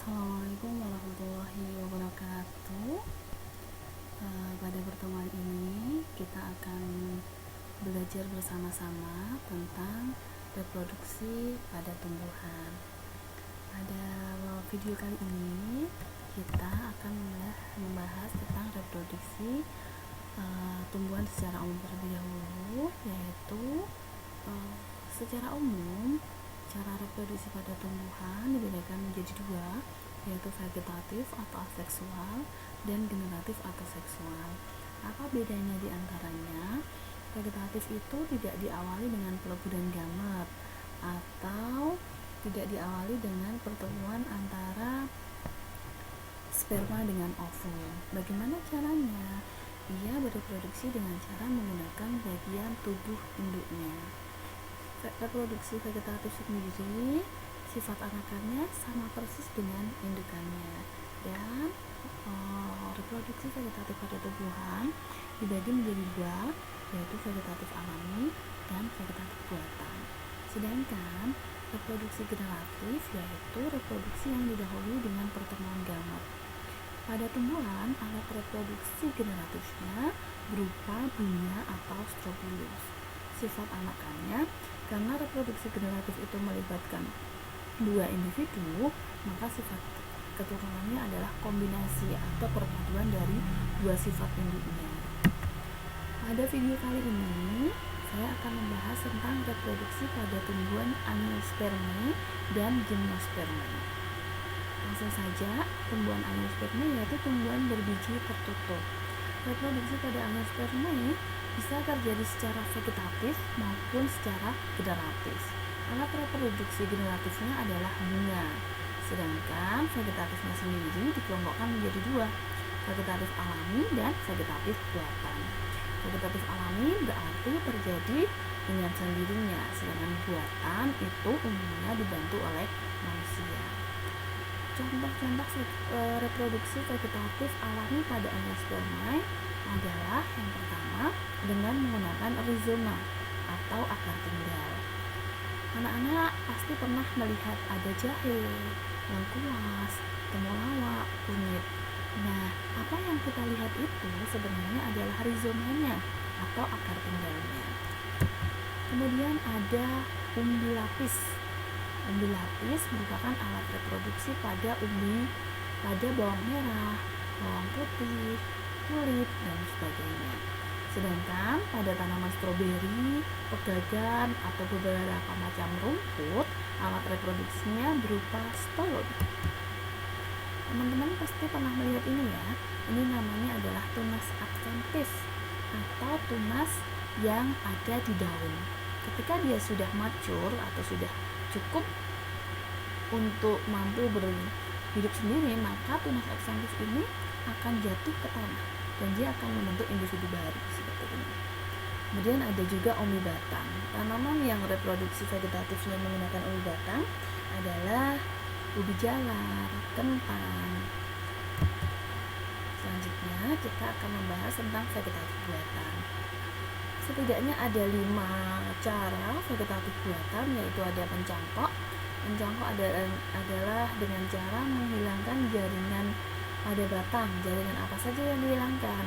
Assalamualaikum warahmatullahi wabarakatuh. Pada pertemuan ini kita akan belajar bersama-sama tentang reproduksi pada tumbuhan. Pada video kali ini kita akan membahas tentang reproduksi tumbuhan secara umum terlebih dahulu, yaitu secara umum cara reproduksi pada tumbuhan dibedakan menjadi dua, yaitu vegetatif atau aseksual dan generatif atau seksual. Apa bedanya di antaranya? Vegetatif itu tidak diawali dengan peleburan gamet atau tidak diawali dengan pertemuan antara sperma dengan ovum. Bagaimana caranya? Ia bereproduksi dengan cara menggunakan bagian tubuh induknya. Reproduksi vegetatif sendiri, sifat anakannya sama persis dengan indukannya. Dan reproduksi vegetatif pada tumbuhan dibagi menjadi dua, yaitu vegetatif alami dan vegetatif buatan. Sedangkan reproduksi generatif yaitu reproduksi yang didahului dengan pertemuan gamet. Pada tumbuhan, alat reproduksi generatifnya berupa bunga atau strobulus. Sifat anakannya, karena reproduksi generatif itu melibatkan dua individu, maka sifat keturunannya adalah kombinasi atau perpaduan dari dua sifat induknya. Pada video kali ini, saya akan membahas tentang reproduksi pada tumbuhan Angiospermae dan Gymnospermae. Langsung saja, tumbuhan Angiospermae yaitu tumbuhan berbiji tertutup. Reproduksi pada Angiospermae bisa terjadi secara vegetatif maupun secara generatif. Alat reproduksi generatifnya adalah bunga, sedangkan vegetatifnya sendiri dikelompokkan menjadi dua, vegetatif alami dan vegetatif buatan. Vegetatif alami berarti terjadi dengan sendirinya, sedangkan buatan itu umumnya dibantu oleh manusia. Contoh-contoh reproduksi vegetatif alami pada Angiospermae adalah yang pertama dengan menggunakan rizoma atau akar tinggal. Anak-anak pasti pernah melihat ada jahe, lengkuas, temulawak, kunyit. Nah, apa yang kita lihat itu sebenarnya adalah rizomanya atau akar tinggalnya. Kemudian ada umbi lapis. Umbi lapis merupakan alat reproduksi pada bawang merah, bawang putih, kulit, dan sebagainya. Sedangkan pada tanaman stroberi, pegagan, atau beberapa macam rumput, alat reproduksinya berupa stolon. Teman-teman pasti pernah melihat ini ya. Ini namanya adalah tunas aksentis atau tunas yang ada di daun. Ketika dia sudah mature atau sudah cukup untuk mampu berhidup sendiri, maka tunas aksentis ini akan jatuh ke tanah dan dia akan membentuk individu baru seperti ini. Kemudian ada juga umbi batang. Tanaman yang reproduksi vegetatifnya menggunakan umbi batang adalah ubi jalar, kentang. Selanjutnya kita akan membahas tentang vegetatif buatan. Setidaknya ada 5 cara vegetatif buatan, yaitu ada pencangkok. Pencangkok adalah dengan cara menghilangkan jaringan pada batang. Jaringan apa saja yang dihilangkan?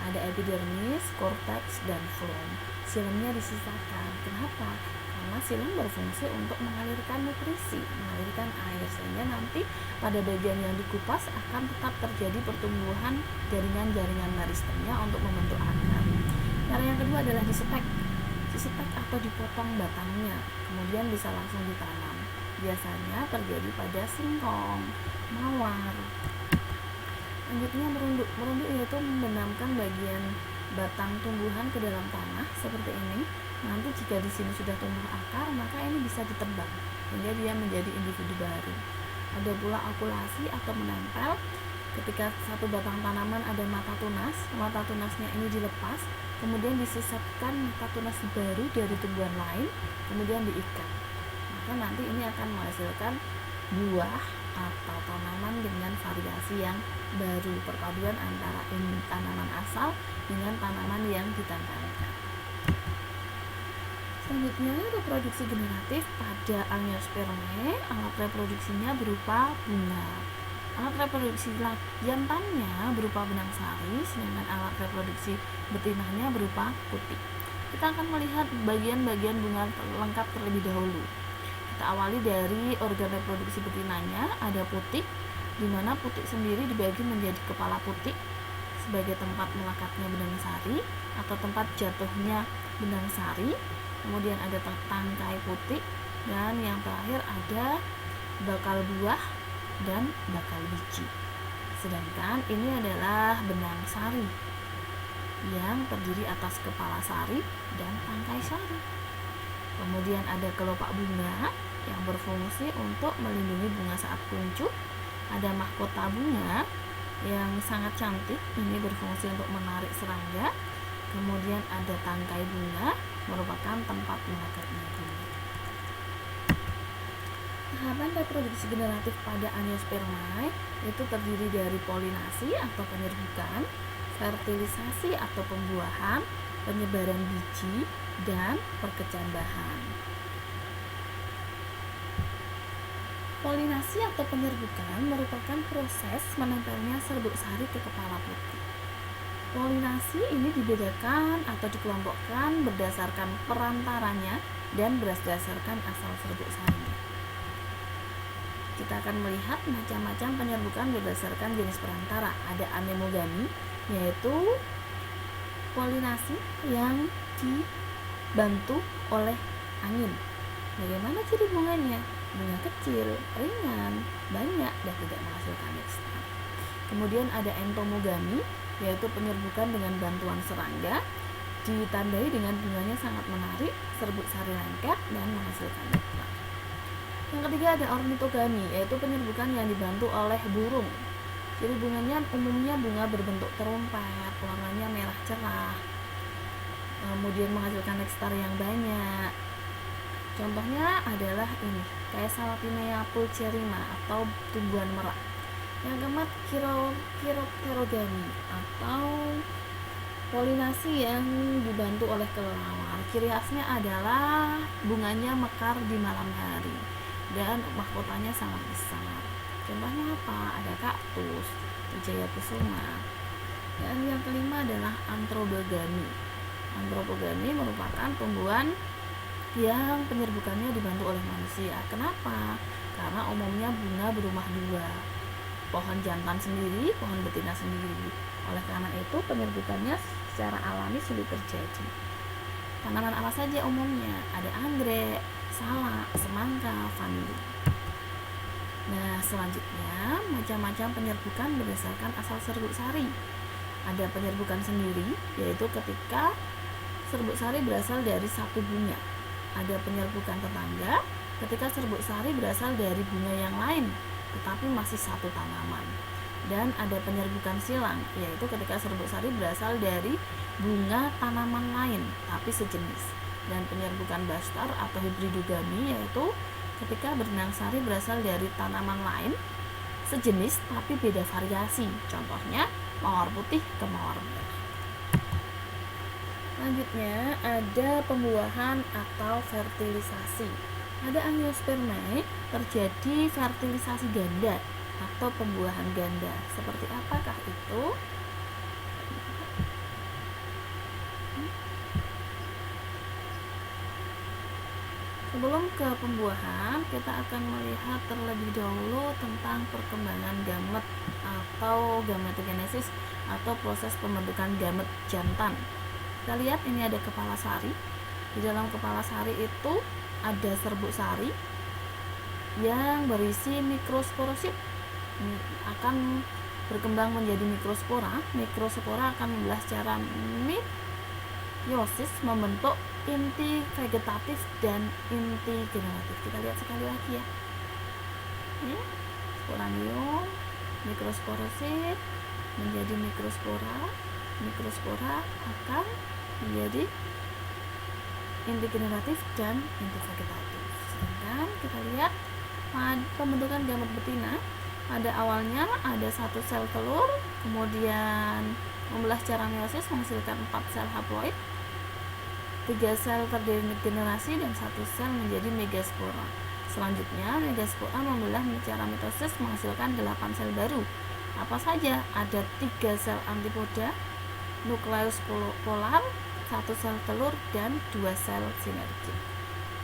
Ada epidermis, korteks, dan floem. Silemnya disisakan. Kenapa? Karena silem berfungsi untuk mengalirkan nutrisi, mengalirkan air, sehingga nanti pada bagian yang dikupas akan tetap terjadi pertumbuhan jaringan-jaringan meristemnya untuk membentuk akar. Cara yang kedua adalah disetek atau dipotong batangnya, kemudian bisa langsung ditanam. Biasanya terjadi pada singkong, mawar. Selanjutnya merunduk yaitu membenamkan bagian batang tumbuhan ke dalam tanah seperti ini. Nanti jika di sini sudah tumbuh akar, maka ini bisa ditebang sehingga dia menjadi individu baru. Ada pula okulasi atau menempel. Ketika satu batang tanaman ada mata tunasnya ini dilepas, kemudian disisapkan mata tunas baru dari tumbuhan lain, kemudian diikat. Maka nanti ini akan menghasilkan buah atau tanaman dengan variasi yang baru, perpaduan antara tanaman asal dengan tanaman yang ditempelkan. Selanjutnya, reproduksi generatif pada Angiospermae, alat reproduksinya berupa bunga. Alat reproduksi jantannya berupa benang sari, sedangkan alat reproduksi betinanya berupa putik. Kita akan melihat bagian-bagian bunga lengkap terlebih dahulu. Kita awali dari organ reproduksi betinanya, ada putik, di mana putik sendiri dibagi menjadi kepala putik sebagai tempat melekatnya benang sari atau tempat jatuhnya benang sari. Kemudian ada tangkai putik, dan yang terakhir ada bakal buah dan bakal biji. Sedangkan ini adalah benang sari yang terdiri atas kepala sari dan tangkai sari. Kemudian ada kelopak bunga yang berfungsi untuk melindungi bunga saat kuncup. Ada mahkota bunga yang sangat cantik, ini berfungsi untuk menarik serangga. Kemudian ada tangkai bunga, merupakan tempat melekatnya bunga. Tahapan reproduksi generatif pada Angiospermae itu terdiri dari polinasi atau penyerbukan, fertilisasi atau pembuahan, penyebaran biji, dan perkecambahan. Polinasi atau penyerbukan merupakan proses menempelnya serbuk sari ke kepala putik. Polinasi ini dibedakan atau dikelompokkan berdasarkan perantaranya dan berdasarkan asal serbuk sarinya. Kita akan melihat macam-macam penyerbukan berdasarkan jenis perantara. Ada anemogami, yaitu polinasi yang dibantu oleh angin. Bagaimana ciri bunganya? Bunga kecil, ringan, banyak, dan tidak menghasilkan nekstar. Kemudian ada entomogami, yaitu penyerbukan dengan bantuan serangga, ditandai dengan bunganya sangat menarik, serbuk sari lengket, dan menghasilkan nektar. Yang ketiga ada ornitogami, yaitu penyerbukan yang dibantu oleh burung. Jadi bunganya umumnya bunga berbentuk terumpet, warnanya merah cerah, kemudian menghasilkan nekstar yang banyak. Contohnya adalah ini, kayak Salapinea pulcherrima atau tumbuhan merak. Yang keempat chiropterogami atau polinasi yang dibantu oleh kelelawar. Ciri khasnya adalah bunganya mekar di malam hari dan mahkotanya sangat besar. Contohnya apa? Ada kaktus, Wijaya kusuma. Dan yang kelima adalah anthropogami. Anthropogami merupakan tumbuhan yang penyerbukannya dibantu oleh manusia. Kenapa? Karena umumnya bunga berumah dua, pohon jantan sendiri, pohon betina sendiri. Oleh karena itu penyerbukannya secara alami sulit terjadi. Tanaman apa saja umumnya? Ada anggrek, salak, semangka, vanili. Nah, selanjutnya macam-macam penyerbukan berdasarkan asal serbuk sari. Ada penyerbukan sendiri, yaitu ketika serbuk sari berasal dari satu bunga. Ada penyerbukan tetangga, ketika serbuk sari berasal dari bunga yang lain, tetapi masih satu tanaman. Dan ada penyerbukan silang, yaitu ketika serbuk sari berasal dari bunga tanaman lain, tapi sejenis. Dan penyerbukan bastar atau hibridogami, yaitu ketika benang sari berasal dari tanaman lain sejenis tapi beda variasi. Contohnya mawar putih ke mawar merah. Selanjutnya ada pembuahan atau fertilisasi. Pada Angiospermae terjadi fertilisasi ganda atau pembuahan ganda. Seperti apakah itu? Sebelum ke pembuahan, kita akan melihat terlebih dahulu tentang perkembangan gamet atau gametogenesis atau proses pembentukan gamet jantan. Kita lihat ini ada kepala sari. Di dalam kepala sari itu ada serbuk sari yang berisi mikrosporosit. Ini akan berkembang menjadi mikrospora. Mikrospora akan membelah secara meiosis membentuk inti vegetatif dan inti generatif. Kita lihat sekali lagi ya. Sporanium, mikrosporosit menjadi mikrospora. Mikrospora akan menjadi inti generatif dan inti vegetatif. Sedangkan kita lihat pembentukan gamet betina, pada awalnya ada satu sel telur, kemudian membelah secara meiosis menghasilkan 4 sel haploid, 3 sel terdegenerasi dan 1 sel menjadi megaspora. Selanjutnya, megaspora membelah secara mitosis menghasilkan 8 sel baru. Apa saja? Ada 3 sel antipoda, nukleus polar, 1 sel telur, dan 2 sel sinergit.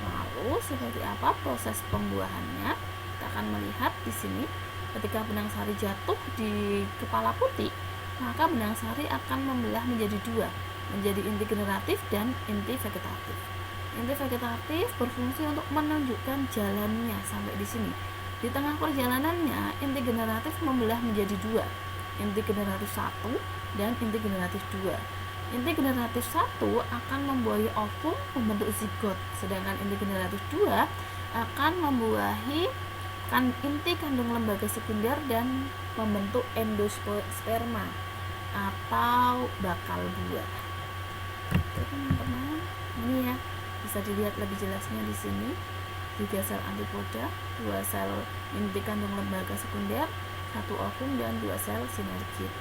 Lalu seperti apa proses pembuahannya? Kita akan melihat di sini. Ketika benang sari jatuh di kepala putih, maka benang sari akan membelah menjadi 2, menjadi inti generatif dan inti vegetatif. Inti vegetatif berfungsi untuk menunjukkan jalannya sampai di sini. Di tengah perjalanannya, inti generatif membelah menjadi 2, inti generatif 1 dan inti generatif 2. Inti generatif 1 akan membuahi ovum membentuk zigot, sedangkan inti generatif 2 akan membuahi inti kandung lembaga sekunder dan membentuk endosperma atau bakal buah. Oke teman-teman, ini ya bisa dilihat lebih jelasnya di sini. 3 sel antipoda, 2 sel inti kandung lembaga sekunder, 1 ovum dan 2 sel sinergit.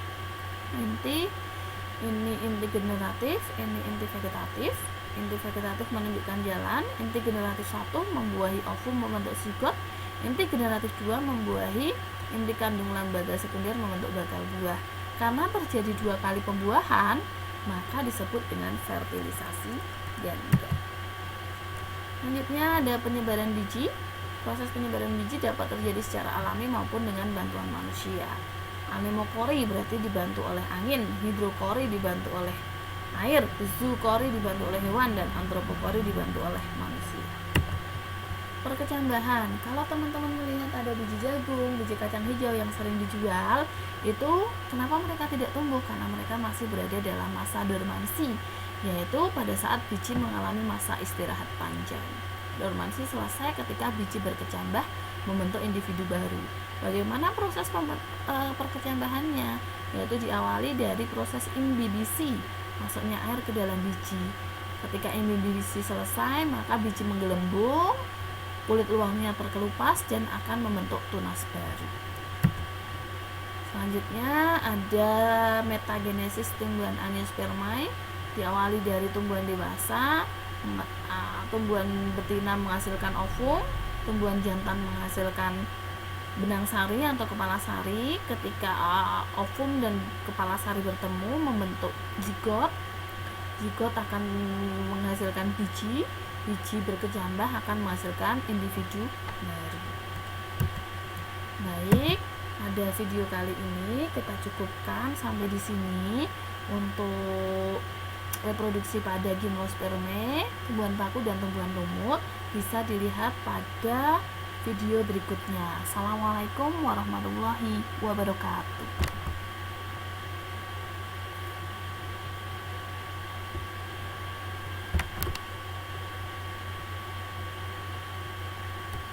Ini inti generatif, ini inti vegetatif. Inti vegetatif menunjukkan jalan, inti generatif 1 membuahi ovum membentuk zigot, inti generatif 2 membuahi inti kandung lembaga sekunder membentuk bakal buah. Karena terjadi 2 kali pembuahan, maka disebut dengan fertilisasi ganda. Selanjutnya ada penyebaran biji. Proses penyebaran biji dapat terjadi secara alami maupun dengan bantuan manusia. Anemokori berarti dibantu oleh angin, hidrokori dibantu oleh air, zookori dibantu oleh hewan, dan antropokori dibantu oleh manusia. Perkecambahan. Kalau teman-teman melihat ada biji jagung, biji kacang hijau yang sering dijual, itu kenapa mereka tidak tumbuh? Karena mereka masih berada dalam masa dormansi, yaitu pada saat biji mengalami masa istirahat panjang. Dormansi selesai ketika biji berkecambah membentuk individu baru. Bagaimana proses perkecambahannya? Yaitu diawali dari proses imbibisi, masuknya air ke dalam biji. Ketika imbibisi selesai, maka biji menggelembung, kulit luarnya terkelupas dan akan membentuk tunas baru. Selanjutnya ada metagenesis tumbuhan Angiospermae, diawali dari tumbuhan dewasa, tumbuhan betina menghasilkan ovum, tumbuhan jantan menghasilkan benang sari atau kepala sari. Ketika ovum dan kepala sari bertemu membentuk zigot. Zigot akan menghasilkan biji berkecambah akan menghasilkan individu baru. Baik, pada video kali ini kita cukupkan sampai di sini untuk reproduksi pada Gymnospermae, tumbuhan paku dan tumbuhan lumut. Bisa dilihat pada video berikutnya. Assalamualaikum warahmatullahi wabarakatuh.